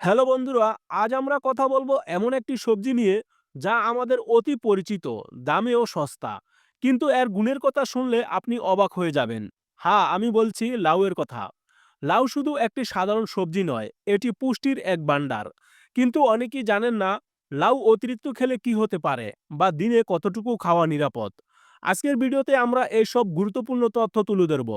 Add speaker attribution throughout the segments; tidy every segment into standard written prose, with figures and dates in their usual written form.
Speaker 1: Hello বন্ধুরা, আজ আমরা কথা বলবো এমন একটি সবজি নিয়ে যা আমাদের অতি পরিচিত, দামেও সস্তা। কিন্তু এর গুণের কথা শুনলে আপনি অবাক হয়ে যাবেন। হ্যাঁ, আমি বলছি লাউয়ের কথা। লাউ শুধু একটি সাধারণ সবজি নয়, এটি পুষ্টির এক ভান্ডার। কিন্তু অনেকেই জানেন না লাউ অতিরিক্ত খেলে কি হতে পারে বা দিনে কতটুকু খাওয়া নিরাপদ। আজকের ভিডিওতে আমরা এইসব গুরুত্বপূর্ণ তথ্য তুলে ধরব।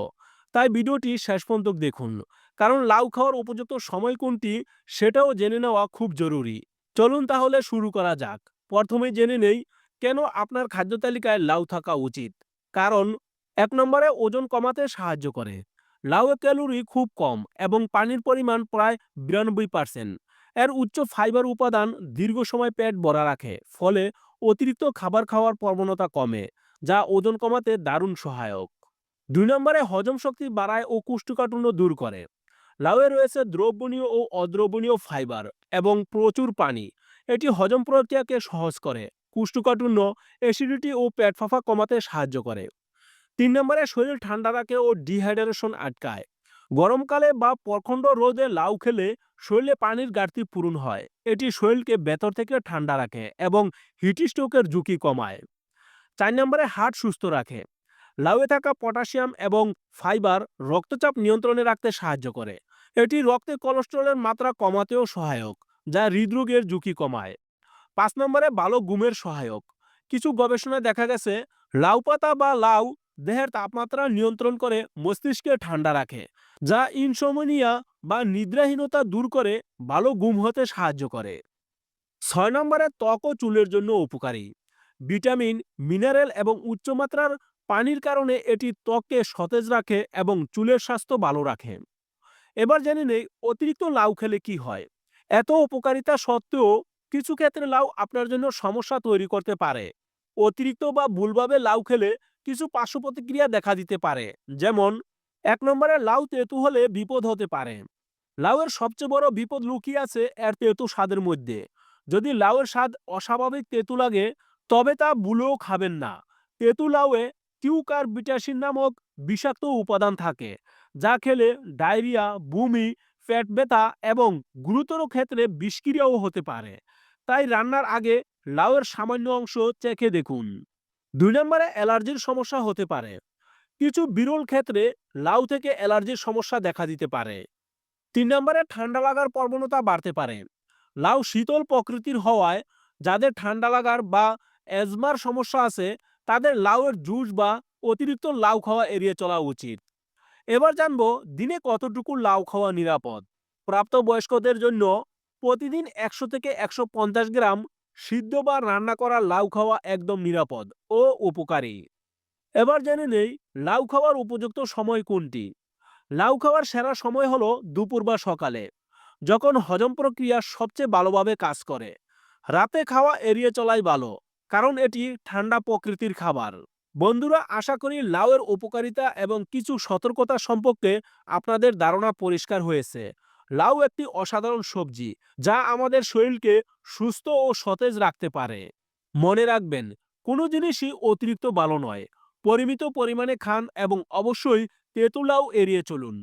Speaker 1: তাই ভিডিওটি শেষ পর্যন্ত দেখুন, কারণ লাউ খাওয়ার উপযুক্ত সময় কোনটি সেটাও জেনে নেওয়া খুব জরুরি। চলুন তাহলে শুরু করা যাক। প্রথমে জেনে নেই কেন আপনার খাদ্য তালিকায় লাউ থাকা উচিত। কারণ ১ নম্বরে ওজন কমাতে সাহায্য করে। লাউয়ে ক্যালোরি খুব কম এবং পানির পরিমাণ প্রায় ৯২%। এর উচ্চ ফাইবার উপাদান দীর্ঘ সময় পেট ভরা রাখে, ফলে অতিরিক্ত খাবার খাওয়ার প্রবণতা কমে, যা ওজন কমাতে দারুণ সহায়ক। ২ নম্বরে হজম শক্তি বাড়ায় ও কোষ্ঠকাঠিন্য দূর করে। লাউয়ে রয়েছে দ্রবণীয় ও অদ্রবণীয় ফাইবার এবং প্রচুর পানি। এটি হজম প্রক্রিয়াকে সহজ করে, কোষ্ঠকাঠিন্য, অ্যাসিডিটি ও পেট ফাঁপা কমাতে সাহায্য করে। ৩ নম্বরে শরীর ঠান্ডা রাখে ও ডিহাইড্রেশন আটকায়। গরমকালে বা প্রখণ্ড রোদে লাউ খেলে শরীরে পানির ঘাটতি পূরণ হয়। এটি শরীরকে ভেতর থেকে ঠান্ডা রাখে এবং হিট স্ট্রোকের ঝুঁকি কমায়। ৪ নম্বরে হার্ট সুস্থ রাখে। লাউয়ে থাকা পটাশিয়াম এবং ফাইবার রক্তচাপ নিয়ন্ত্রণে রাখতে সাহায্য করে। এটি রক্তে কোলেস্টেরলের মাত্রা কমাতেও সহায়ক, যা হৃদরোগের ঝুঁকি কমায়। ৫ নম্বরে ভালো ঘুমের সহায়ক। কিছু গবেষণায় দেখা গেছে লাউ পাতা বা লাউ দেহের তাপমাত্রা নিয়ন্ত্রণ করে মস্তিষ্কে ঠান্ডা রাখে, যা ইনসোমনিয়া বা নিদ্রাহীনতা দূর করে ভালো ঘুম হতে সাহায্য করে। ৬ নম্বরে ত্বক ও চুলের জন্য উপকারী। ভিটামিন, মিনারেল এবং উচ্চমাত্রার পানির কারণে এটি ত্বককে সতেজ রাখে এবং চুলের স্বাস্থ্য ভালো রাখে। এবার জেনে নেই অতিরিক্ত লাউ খেলে কি হয়। এত উপকারিতা সত্ত্বেও কিছু ক্ষেত্রে লাউ আপনার জন্য সমস্যা তৈরি করতে পারে। অতিরিক্ত বা ভুলভাবে লাউ খেলে কিছু পার্শ্ব প্রতিক্রিয়া দেখা দিতে পারে। যেমন ১ নম্বরে লাউ তেঁতু হলে বিপদ হতে পারে। লাউয়ের সবচেয়ে বড় বিপদ লুকিয়ে আছে এর তেঁতু স্বাদের মধ্যে। যদি লাউয়ের স্বাদ অস্বাভাবিক তেঁতু লাগে, তবে তা ভুলেও খাবেন না। তেঁতু লাউয়ে টিউকারবিটাসিন নামক বিষাক্ত উপাদান থাকে, যা খেলে ডায়রিয়া, বমি, পেট ব্যথা এবং গুরুতর ক্ষেত্রে বিষক্রিয়াও হতে পারে। তাই রান্নার আগে লাউয়ের সামান্য অংশ চেখে দেখুন। ২ নম্বরে অ্যালার্জির সমস্যা হতে পারে। কিছু বিরল ক্ষেত্রে লাউ থেকে অ্যালার্জির সমস্যা দেখা দিতে পারে। ৩ নম্বরে ঠান্ডা লাগার প্রবণতা বাড়তে পারে। লাউ শীতল প্রকৃতির হওয়ায় যাদের ঠান্ডা লাগার বা অ্যাজমার সমস্যা আছে, তাদের লাউয়ের জুস বা অতিরিক্ত লাউ খাওয়া এড়িয়ে চলা উচিত। এবার জানবো দিনে কতটুকু লাউ খাওয়া নিরাপদ। প্রাপ্তবয়স্কদের জন্য প্রতিদিন ১০০ থেকে ১৫০ গ্রাম সিদ্ধ বা রান্না করা লাউ খাওয়া একদম নিরাপদ ও উপকারী। এবার জেনে নেই লাউ খাওয়ার উপযুক্ত সময় কোনটি। লাউ খাওয়ার সেরা সময় হলো দুপুর বা সকালে, যখন হজম প্রক্রিয়া সবচেয়ে ভালোভাবে কাজ করে। রাতে খাওয়া এড়িয়ে চলাই ভালো, কারণ এটি ঠান্ডা প্রকৃতির খাবার। বন্ধুরা, আশা করি লাউয়ের উপকারিতা এবং কিছু সতর্কতা সম্পর্কে আপনাদের ধারণা পরিষ্কার হয়েছে। লাউ একটি অসাধারণ সবজি, যা আমাদের শরীরকে সুস্থ ও সতেজ রাখতে পারে। মনে রাখবেন, কোনো জিনিসই অতিরিক্ত ভালো নয়। পরিমিত পরিমাণে খান এবং অবশ্যই তেঁতু লাউ এড়িয়ে চলুন।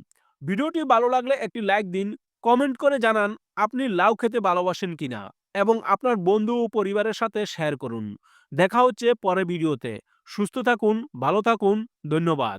Speaker 1: ভিডিওটি ভালো লাগলে একটি লাইক দিন, কমেন্ট করে জানান আপনি লাউ খেতে ভালোবাসেন কিনা এবং আপনার বন্ধু ও পরিবারের সাথে শেয়ার করুন। দেখা হচ্ছে পরের ভিডিওতে। সুস্থ থাকুন, ভালো থাকুন। ধন্যবাদ।